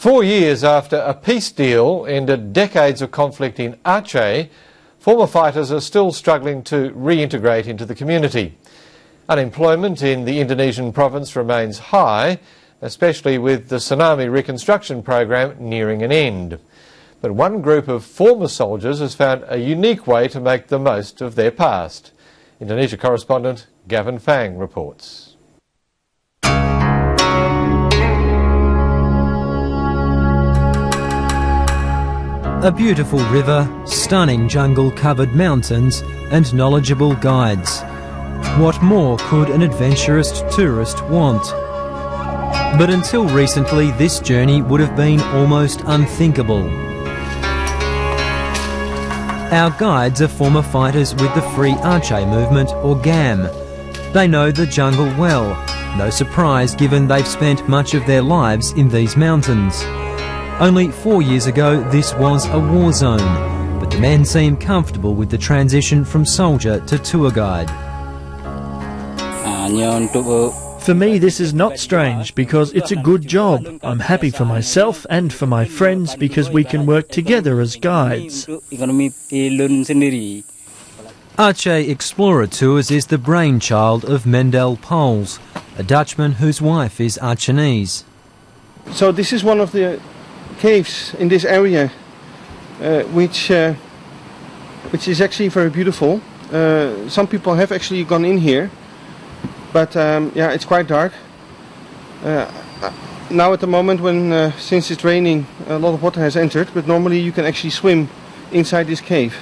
4 years after a peace deal ended decades of conflict in Aceh, former fighters are still struggling to reintegrate into the community. Unemployment in the Indonesian province remains high, especially with the tsunami reconstruction program nearing an end. But one group of former soldiers has found a unique way to make the most of their past. Indonesia correspondent Gavin Fang reports. A beautiful river, stunning jungle-covered mountains and knowledgeable guides. What more could an adventurous tourist want? But until recently, this journey would have been almost unthinkable. Our guides are former fighters with the Free Aceh movement, or GAM. They know the jungle well. No surprise given they've spent much of their lives in these mountains. Only 4 years ago, this was a war zone, but the men seem comfortable with the transition from soldier to tour guide. For me, this is not strange because it's a good job. I'm happy for myself and for my friends because we can work together as guides. Aceh Explorer Tours is the brainchild of Mendel, a Dutchman whose wife is Achenese. So this is one of the caves in this area, which is actually very beautiful. Some people have actually gone in here, but yeah, it's quite dark. Now at the moment, when since it's raining, a lot of water has entered, but normally you can actually swim inside this cave.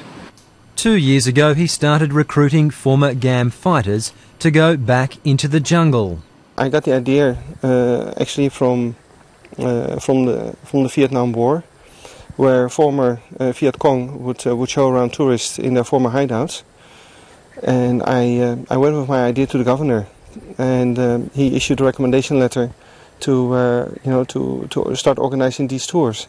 2 years ago, he started recruiting former GAM fighters to go back into the jungle. I got the idea actually from the Vietnam War, where former Viet Cong would show around tourists in their former hideouts, and I went with my idea to the governor, and he issued a recommendation letter to start organizing these tours.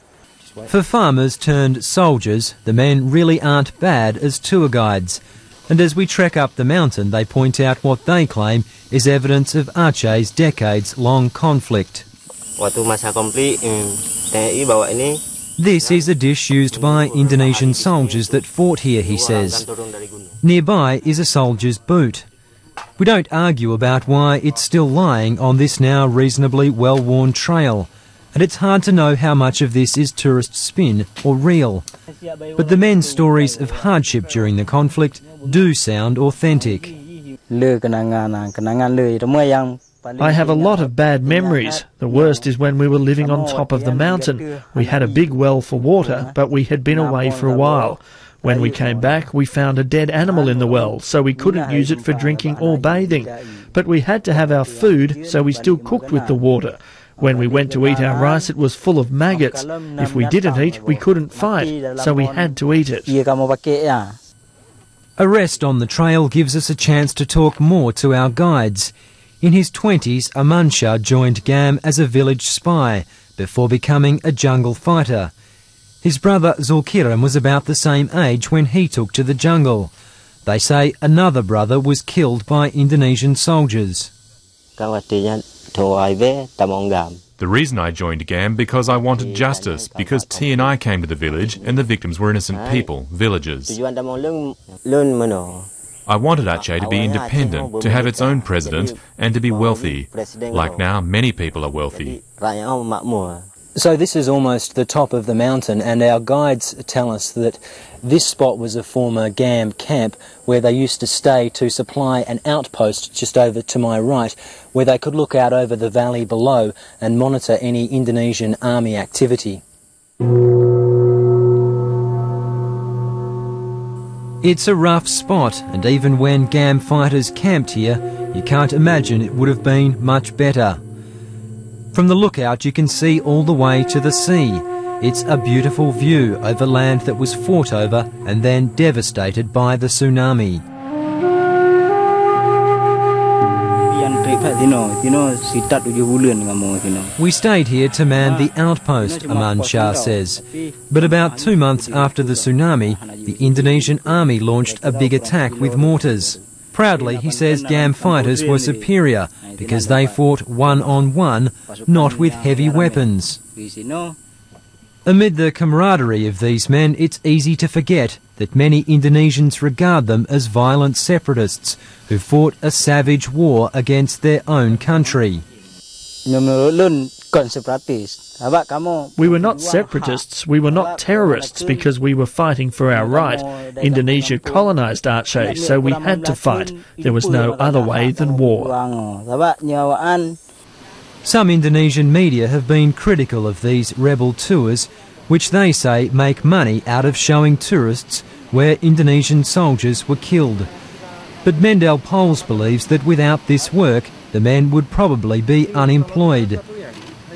For farmers turned soldiers, the men really aren't bad as tour guides. And as we trek up the mountain, they point out what they claim is evidence of Aceh's decades-long conflict. This is a dish used by Indonesian soldiers that fought here, he says. Nearby is a soldier's boot. We don't argue about why it's still lying on this now reasonably well-worn trail. And it's hard to know how much of this is tourist spin or real. But the men's stories of hardship during the conflict do sound authentic. I have a lot of bad memories. The worst is when we were living on top of the mountain. We had a big well for water, but we had been away for a while. When we came back, we found a dead animal in the well, so we couldn't use it for drinking or bathing. But we had to have our food, so we still cooked with the water. When we went to eat our rice, it was full of maggots. If we didn't eat, we couldn't fight, so we had to eat it. A rest on the trail gives us a chance to talk more to our guides. In his 20s, Armansyah joined GAM as a village spy before becoming a jungle fighter. His brother Zulkiram was about the same age when he took to the jungle. They say another brother was killed by Indonesian soldiers. The reason I joined GAM because I wanted justice, because TNI came to the village and the victims were innocent people, villagers. I wanted Aceh to be independent, to have its own president and to be wealthy. Like now, many people are wealthy. So this is almost the top of the mountain, and our guides tell us that this spot was a former GAM camp where they used to stay to supply an outpost just over to my right, where they could look out over the valley below and monitor any Indonesian army activity. It's a rough spot, and even when GAM fighters camped here, you can't imagine it would have been much better. From the lookout you can see all the way to the sea. It's a beautiful view over land that was fought over and then devastated by the tsunami. We stayed here to man the outpost, Armansyah says. But about 2 months after the tsunami, the Indonesian army launched a big attack with mortars. Proudly, he says GAM fighters were superior because they fought one-on-one, not with heavy weapons. Amid the camaraderie of these men, it's easy to forget that many Indonesians regard them as violent separatists who fought a savage war against their own country. We were not separatists, we were not terrorists because we were fighting for our right. Indonesia colonised Aceh, so we had to fight. There was no other way than war. Some Indonesian media have been critical of these rebel tours, which they say make money out of showing tourists where Indonesian soldiers were killed. But Mendel Pols believes that without this work, the men would probably be unemployed.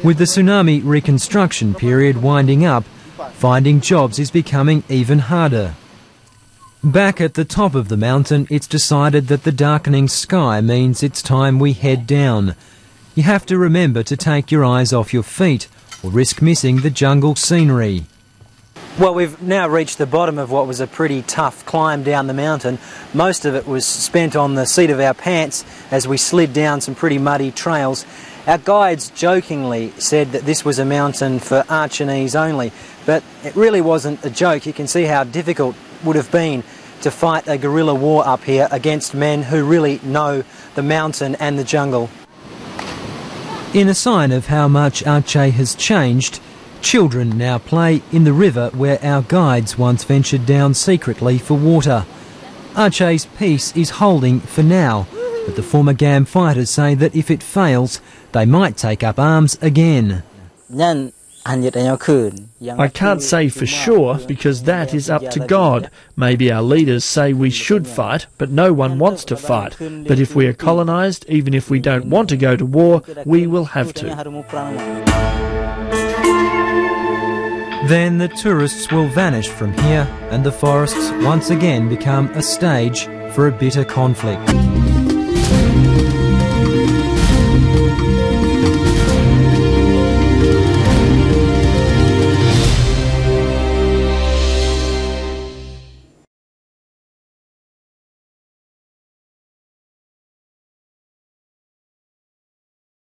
With the tsunami reconstruction period winding up, finding jobs is becoming even harder. Back at the top of the mountain, it's decided that the darkening sky means it's time we head down. You have to remember to take your eyes off your feet or risk missing the jungle scenery. Well, we've now reached the bottom of what was a pretty tough climb down the mountain. Most of it was spent on the seat of our pants as we slid down some pretty muddy trails. Our guides jokingly said that this was a mountain for Achenese only, but it really wasn't a joke. You can see how difficult it would have been to fight a guerrilla war up here against men who really know the mountain and the jungle. In a sign of how much Aceh has changed, children now play in the river where our guides once ventured down secretly for water. Aceh's peace is holding for now, but the former GAM fighters say that if it fails, they might take up arms again. I can't say for sure because that is up to God. Maybe our leaders say we should fight, but no one wants to fight. But if we are colonised, even if we don't want to go to war, we will have to. Then the tourists will vanish from here and the forests once again become a stage for a bitter conflict.